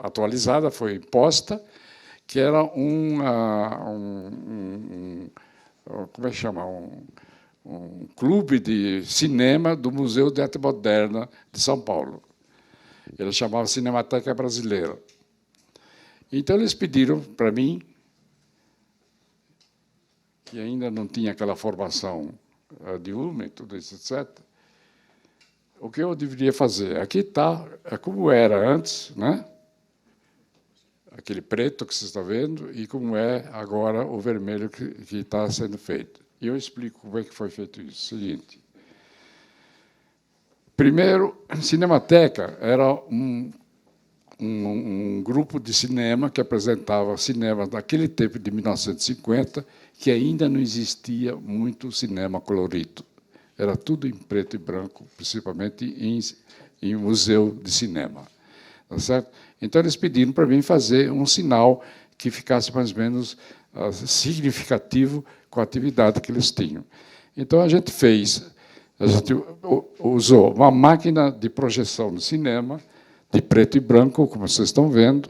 atualizada, foi imposta, que era como é que chama? Um clube de cinema do Museu de Arte Moderna de São Paulo. Ele chamava Cinemateca Brasileira. Então, eles pediram para mim, que ainda não tinha aquela formação de UME, tudo isso, etc., o que eu deveria fazer? Aqui está, como era antes, né? Aquele preto que você está vendo, e como é agora o vermelho que está sendo feito. E eu explico como é que foi feito isso. Seguinte. Primeiro, Cinemateca era um grupo de cinema que apresentava cinema daquele tempo de 1950, que ainda não existia muito cinema colorido. Era tudo em preto e branco, principalmente em museu de cinema. Tá certo? Então, eles pediram para mim fazer um sinal que ficasse mais ou menos significativo com a atividade que eles tinham. Então, a gente usou uma máquina de projeção de cinema, de preto e branco, como vocês estão vendo,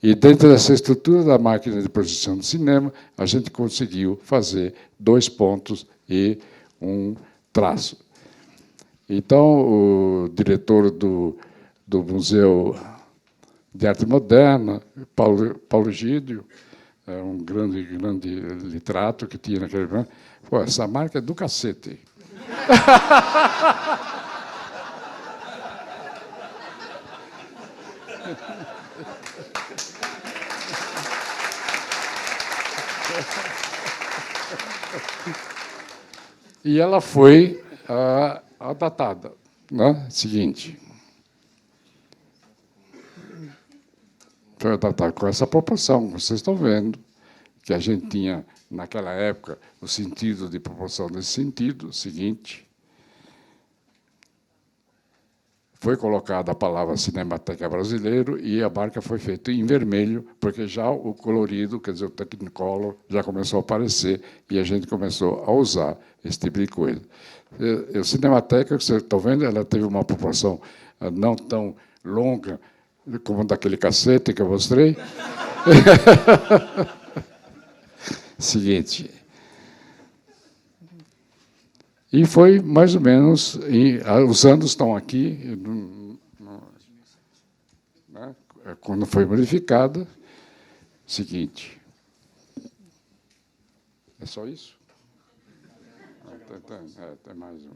e dentro dessa estrutura da máquina de projeção de cinema, a gente conseguiu fazer 2 pontos e um traço. Então, o diretor do Museu de Arte Moderna, Paulo Gídio, um grande literato que tinha naquele momento, pô, essa marca é do cacete. E ela foi datada, né? Seguinte. Foi datada com essa proporção, vocês estão vendo, que a gente tinha, naquela época, o sentido de proporção desse sentido, seguinte. Foi colocada a palavra Cinemateca Brasileiro e a marca foi feita em vermelho, porque já o colorido, quer dizer, o Technicolor, já começou a aparecer e a gente começou a usar esse tipo de coisa. A Cinemateca, que vocês estão vendo, ela teve uma proporção não tão longa como daquele cacete que eu mostrei. Seguinte. E foi mais ou menos, os anos estão aqui, né, quando foi modificada, seguinte. É só isso? Tem mais um.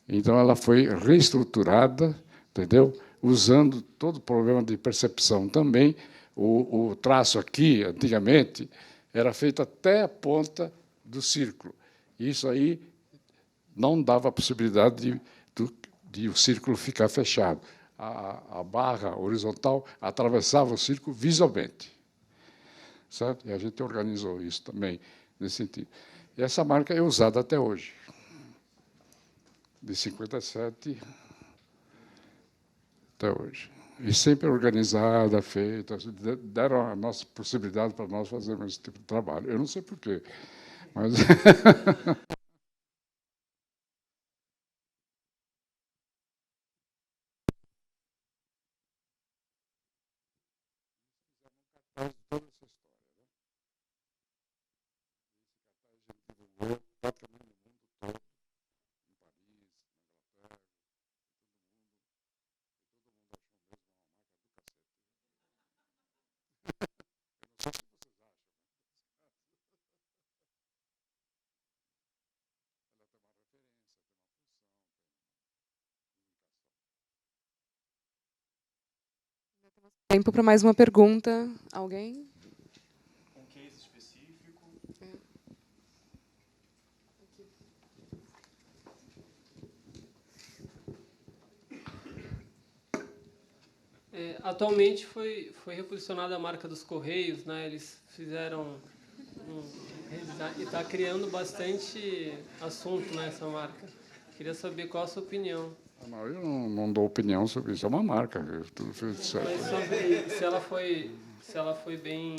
Então, ela foi reestruturada, entendeu? Usando todo o problema de percepção também. O traço aqui, antigamente, era feito até a ponta do círculo. Isso aí não dava a possibilidade de o círculo ficar fechado. A barra horizontal atravessava o círculo visualmente. Certo? E a gente organizou isso também, nesse sentido. E essa marca é usada até hoje. De 57 até hoje. E sempre organizada, feita. Deram a nossa possibilidade para nós fazermos esse tipo de trabalho. Eu não sei por quê, mas... Tempo para mais uma pergunta. Alguém? Um case específico. Atualmente foi reposicionada a marca dos Correios, né? Eles fizeram e está criando bastante assunto nessa marca. Queria saber qual a sua opinião. Não, eu não dou opinião sobre isso. É uma marca. Tudo feito certo. Mas sobre se ela foi bem...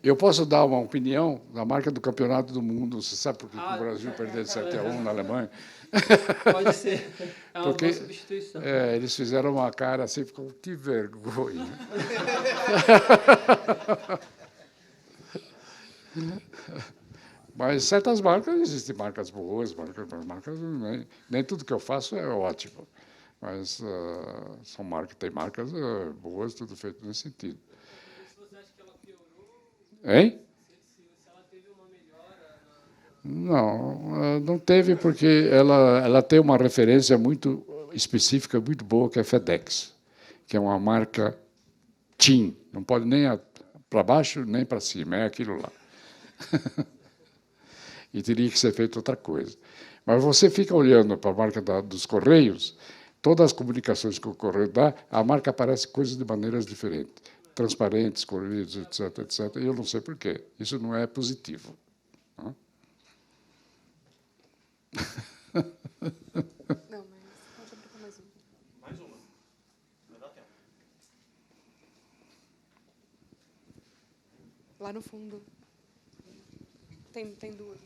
Eu posso dar uma opinião da marca do Campeonato do Mundo. Você sabe por que o Brasil perdeu de 7-1 na Alemanha? Pode ser. É uma boa substituição. Eles fizeram uma cara assim, ficou, que vergonha. Mas certas marcas, existem marcas boas, marcas nem tudo que eu faço é ótimo. Mas tem marcas boas, tudo feito nesse sentido. Você acha que ela piorou? Hein? Se ela teve uma melhora? Não teve, porque ela tem uma referência muito específica, muito boa, que é a FedEx, que é uma marca TIM. Não pode nem para baixo, nem para cima, é aquilo lá. E teria que ser feito outra coisa. Mas você fica olhando para a marca dos Correios, todas as comunicações que o Correio dá, a marca aparece coisas de maneiras diferentes, transparentes, coloridas, etc., etc., e eu não sei por quê. Isso não é positivo. Não, mas pode abrir para mais uma. Mais uma. Vai dar tempo. lá no fundo. Tem duas.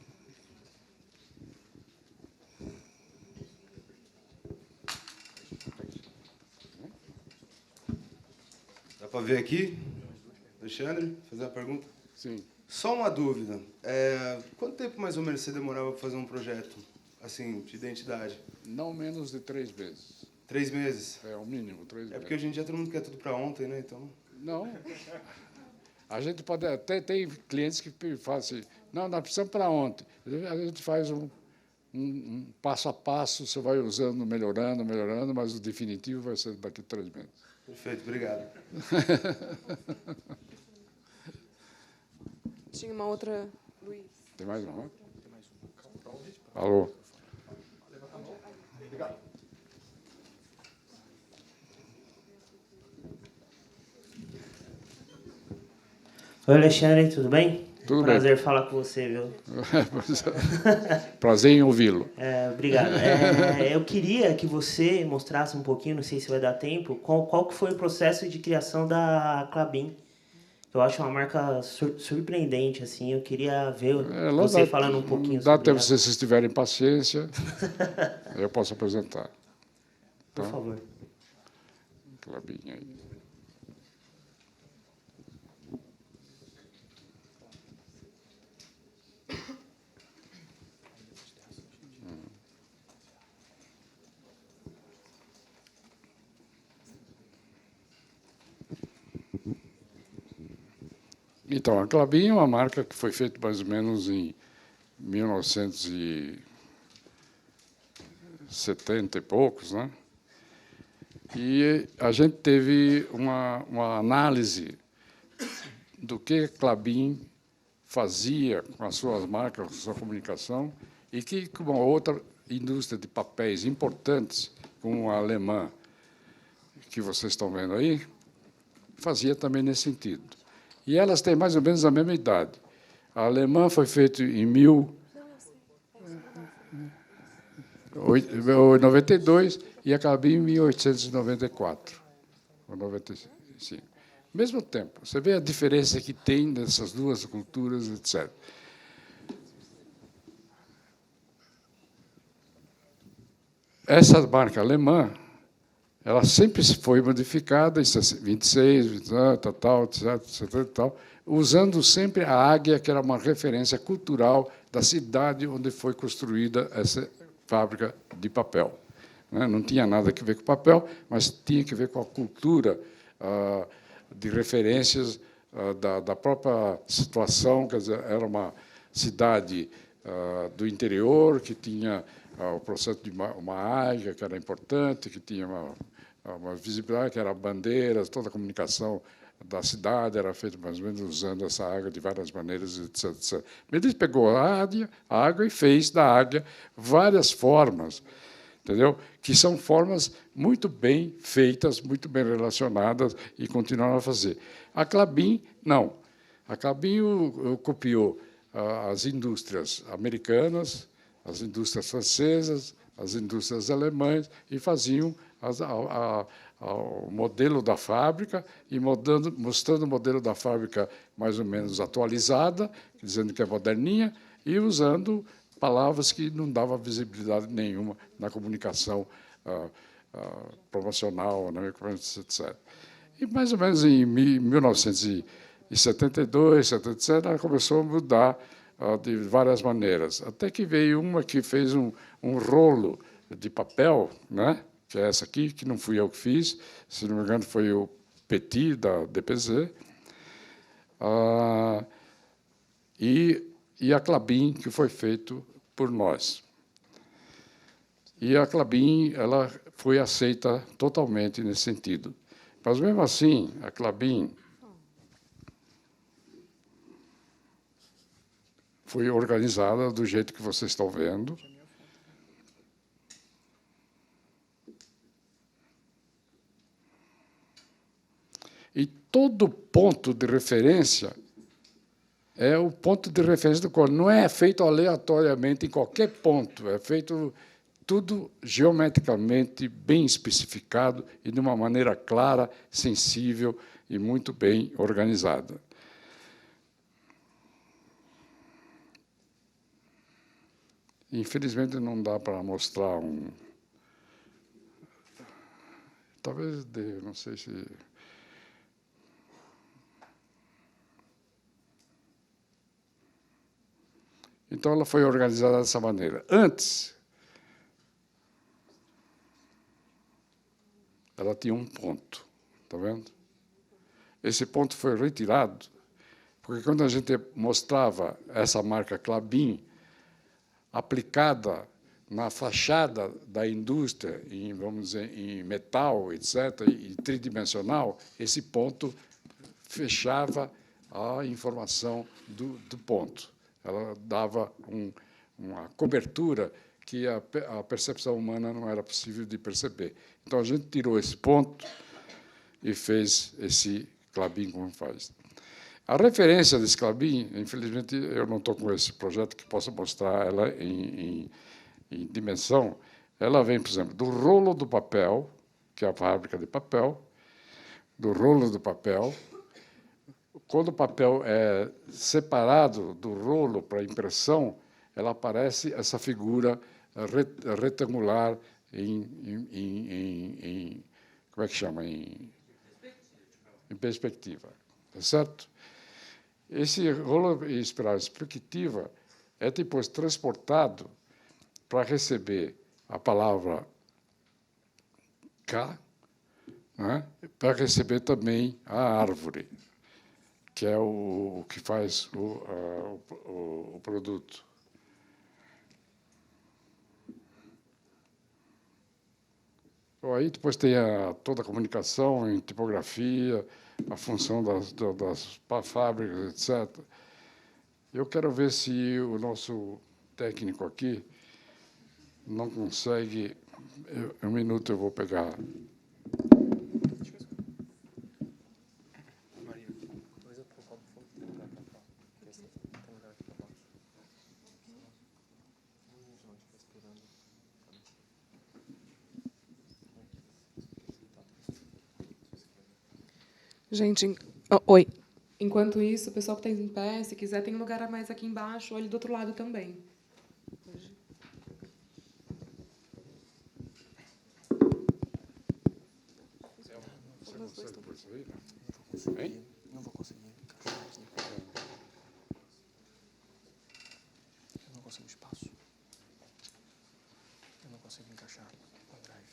Dá para ver aqui? Alexandre, fazer uma pergunta? Sim. Só uma dúvida. Quanto tempo mais ou menos você demorava para fazer um projeto assim de identidade? Não menos de 3 meses. 3 meses? É o mínimo, 3 meses. É porque hoje em dia todo mundo quer tudo para ontem, né? Então. Não. A gente pode até tem clientes que falam assim, não, nós precisamos para ontem. A gente faz um passo a passo, você vai usando, melhorando, mas o definitivo vai ser daqui a 3 meses. Perfeito, obrigado. Tinha uma outra, Luiz. Tem mais uma? Alô? Oi, Alexandre, tudo bem? Tudo bem. Prazer falar com você, viu? Prazer em ouvi-lo. Obrigado. Eu queria que você mostrasse um pouquinho, não sei se vai dar tempo, qual que foi o processo de criação da Klabin. Eu acho uma marca surpreendente, assim. Eu queria ver você falando um pouquinho sobre ela. Dá tempo, se vocês tiverem paciência, eu posso apresentar. Por favor. Klabin aí. Então, a Klabin é uma marca que foi feita mais ou menos em 1970 e poucos, né? E a gente teve uma análise do que a Klabin fazia com as suas marcas, com a sua comunicação, e que uma outra indústria de papéis importantes, como a alemã, que vocês estão vendo aí, fazia também nesse sentido. E elas têm mais ou menos a mesma idade. A alemã foi feita em 1892 e a Klabin em 1894, ou 95. Mesmo tempo. Você vê a diferença que tem nessas duas culturas, etc. Essa marca alemã, ela sempre foi modificada em 26, 29, tal, etc, tal, usando sempre a águia, que era uma referência cultural da cidade onde foi construída essa fábrica de papel. Não tinha nada a ver com papel, mas tinha que ver com a cultura de referências da própria situação. Quer dizer, era uma cidade do interior que tinha o processo de uma águia, que era importante, que tinha uma visibilidade, que era bandeiras, toda a comunicação da cidade era feita mais ou menos usando essa águia de várias maneiras, etc, etc. Ele pegou a águia e fez da águia várias formas, entendeu? Que são formas muito bem feitas, muito bem relacionadas e continuaram a fazer. A Klabin, não. A Klabin copiou as indústrias americanas, as indústrias francesas, as indústrias alemãs, e faziam o modelo da fábrica e mostrando o modelo da fábrica mais ou menos atualizada, dizendo que é moderninha, e usando palavras que não davam visibilidade nenhuma na comunicação promocional, etc. E, mais ou menos em 1972, 77, ela começou a mudar de várias maneiras, até que veio uma que fez um rolo de papel, né? Que é essa aqui, que não fui eu que fiz, se não me engano, foi o Petit, da DPZ, e a Klabin, que foi feito por nós. E a Klabin ela foi aceita totalmente nesse sentido. Mas, mesmo assim, a Klabin foi organizada do jeito que vocês estão vendo. E todo ponto de referência é o ponto de referência do código. Não é feito aleatoriamente em qualquer ponto, é feito tudo geometricamente bem especificado e de uma maneira clara, sensível e muito bem organizada. Infelizmente, não dá para mostrar um... Talvez dê, não sei se... Então, ela foi organizada dessa maneira. Antes, ela tinha um ponto, está vendo? Esse ponto foi retirado, porque quando a gente mostrava essa marca Klabin aplicada na fachada da indústria, vamos dizer, em metal, etc., e tridimensional, esse ponto fechava a informação do ponto. Ela dava uma cobertura que a percepção humana não era possível de perceber. Então, a gente tirou esse ponto e fez esse Klabin como faz. A referência desse Klabin, infelizmente, eu não estou com esse projeto que possa mostrar ela em dimensão. Ela vem, por exemplo, do rolo do papel, que é a fábrica de papel, do rolo do papel. Quando o papel é separado do rolo para impressão, ela aparece essa figura retangular como é que chama? Em perspectiva. Tá certo? Esse rolo espiral perspectiva é depois transportado para receber a palavra K, né? Para receber também a árvore, que é o que faz o produto. Aí depois tem toda a comunicação em tipografia, a função das fábricas, etc. Eu quero ver se o nosso técnico aqui não consegue... Um minuto eu vou pegar... Gente, oi. Enquanto isso, o pessoal que está em pé, se quiser, tem um lugar a mais aqui embaixo, ou ali do outro lado também. Você consegue por isso aí, né? Não vou conseguir encaixar aqui. Eu não consigo espaço. Eu não consigo encaixar o drive.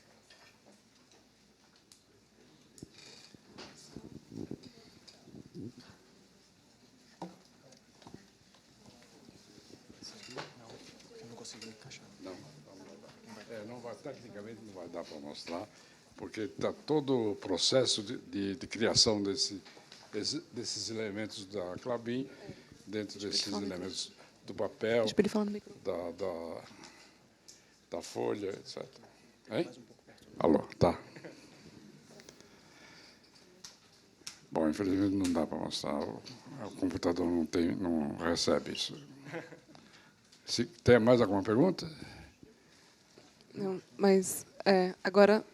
Não, eu não consigo encaixar. Não vai, tecnicamente não vai dar para mostrar, porque está todo o processo de criação desses elementos da Klabin, dentro desses elementos do papel, da folha, etc. Hein? Alô, tá. Bom, infelizmente não dá para mostrar, o computador não recebe isso. Tem mais alguma pergunta? Não, mas agora,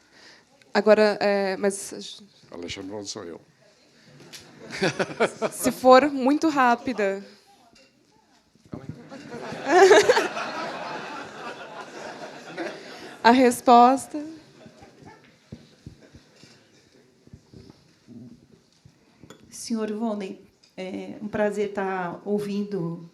mas Alexandre Ronda sou eu. se for muito rápida. A resposta. Senhor Ivone, é um prazer estar ouvindo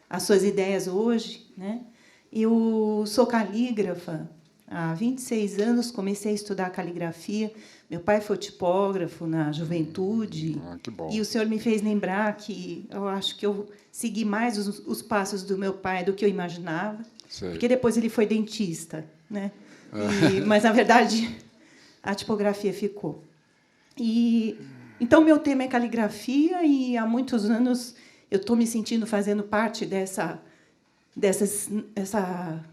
as suas ideias hoje, né? Eu sou calígrafa. Há 26 anos comecei a estudar caligrafia. Meu pai foi tipógrafo na juventude. Que bom. E o senhor me fez lembrar que eu acho que eu segui mais os passos do meu pai do que eu imaginava. Sei. Porque depois ele foi dentista, né? Mas, na verdade, a tipografia ficou. Então, meu tema é caligrafia e, há muitos anos, eu estou me sentindo fazendo parte dessa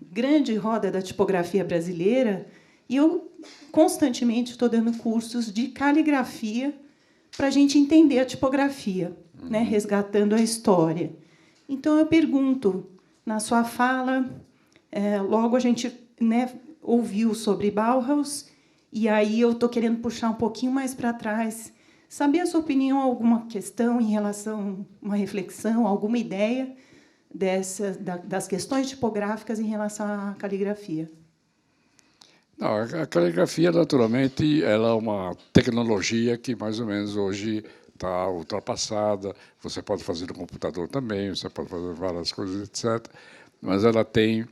grande roda da tipografia brasileira, e eu constantemente estou dando cursos de caligrafia para a gente entender a tipografia, né, resgatando a história. Então, eu pergunto, na sua fala, logo a gente, né, ouviu sobre Bauhaus, e aí eu estou querendo puxar um pouquinho mais para trás, saber a sua opinião, alguma questão em relação a uma reflexão, alguma ideia das questões tipográficas em relação à caligrafia? Não, a caligrafia, naturalmente, ela é uma tecnologia que, mais ou menos, hoje está ultrapassada. Você pode fazer no computador também, você pode fazer várias coisas, etc. Mas ela tem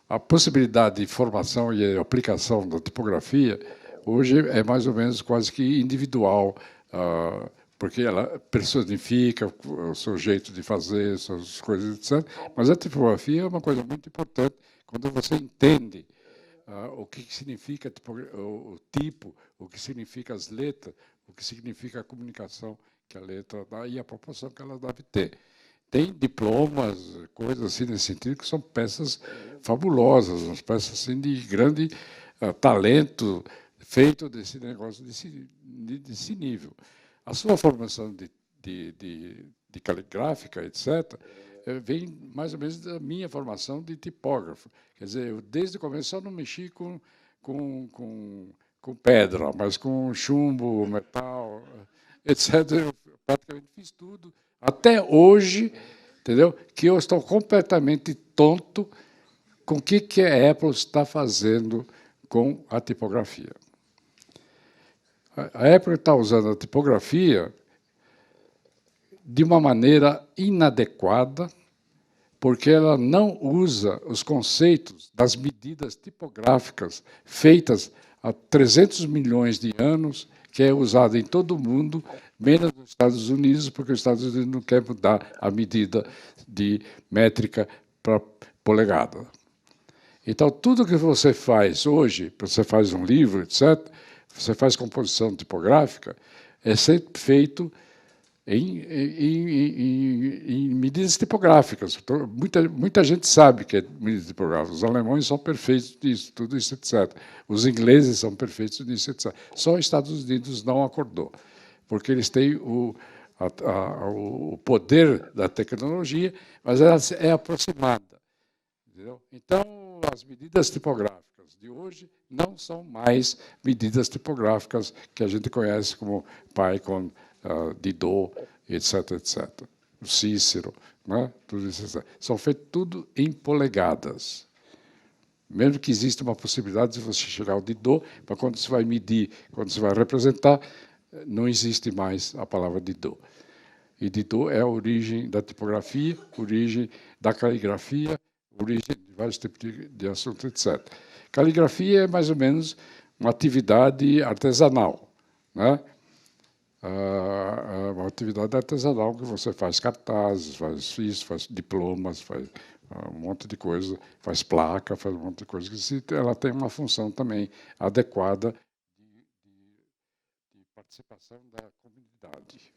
a possibilidade de formação e aplicação da tipografia, hoje é mais ou menos quase que individual, porque ela personifica o seu jeito de fazer, suas coisas, etc. Mas a tipografia é uma coisa muito importante quando você entende o que significa o tipo, o que significa as letras, o que significa a comunicação que a letra dá e a proporção que ela deve ter. Tem diplomas, coisas assim nesse sentido, que são peças fabulosas, umas peças assim de grande talento feito desse negócio, desse nível. A sua formação de caligráfica, etc., vem mais ou menos da minha formação de tipógrafo. Quer dizer, eu, desde o começo, eu não mexi com pedra, mas com chumbo, metal, etc. Eu praticamente fiz tudo. Até hoje, entendeu? Que eu estou completamente tonto com o que a Apple está fazendo com a tipografia. A Apple está usando a tipografia de uma maneira inadequada, porque ela não usa os conceitos das medidas tipográficas feitas há 300 milhões de anos, que é usada em todo o mundo, menos nos Estados Unidos, porque os Estados Unidos não querem mudar a medida de métrica para polegada. Então, tudo que você faz hoje, você faz um livro, etc., você faz composição tipográfica, é sempre feito em medidas tipográficas. Muita gente sabe que é medidas tipográficas. Os alemães são perfeitos nisso, tudo isso, etc. Os ingleses são perfeitos nisso, etc. Só os Estados Unidos não acordou, porque eles têm o poder da tecnologia, mas ela é aproximada. Entendeu? Então, as medidas tipográficas de hoje não são mais medidas tipográficas que a gente conhece como Python, Didot, etc., etc. O Cícero, né? Tudo isso, etc. São feitos tudo em polegadas. Mesmo que exista uma possibilidade de você chegar ao Didot, mas quando você vai medir, quando você vai representar, não existe mais a palavra Didot. E Didot é a origem da tipografia, origem da caligrafia, origem de vários tipos de assuntos, etc. Caligrafia é mais ou menos uma atividade artesanal, né? Uma atividade artesanal que você faz cartazes, faz isso, faz diplomas, faz um monte de coisa, faz placa, faz um monte de coisa, que ela tem uma função também adequada de participação da comunidade.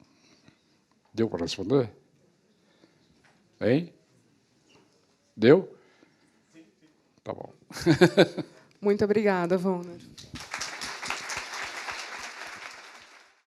Deu para responder? Hein? Deu? Tá bom. Muito obrigada, Wonder.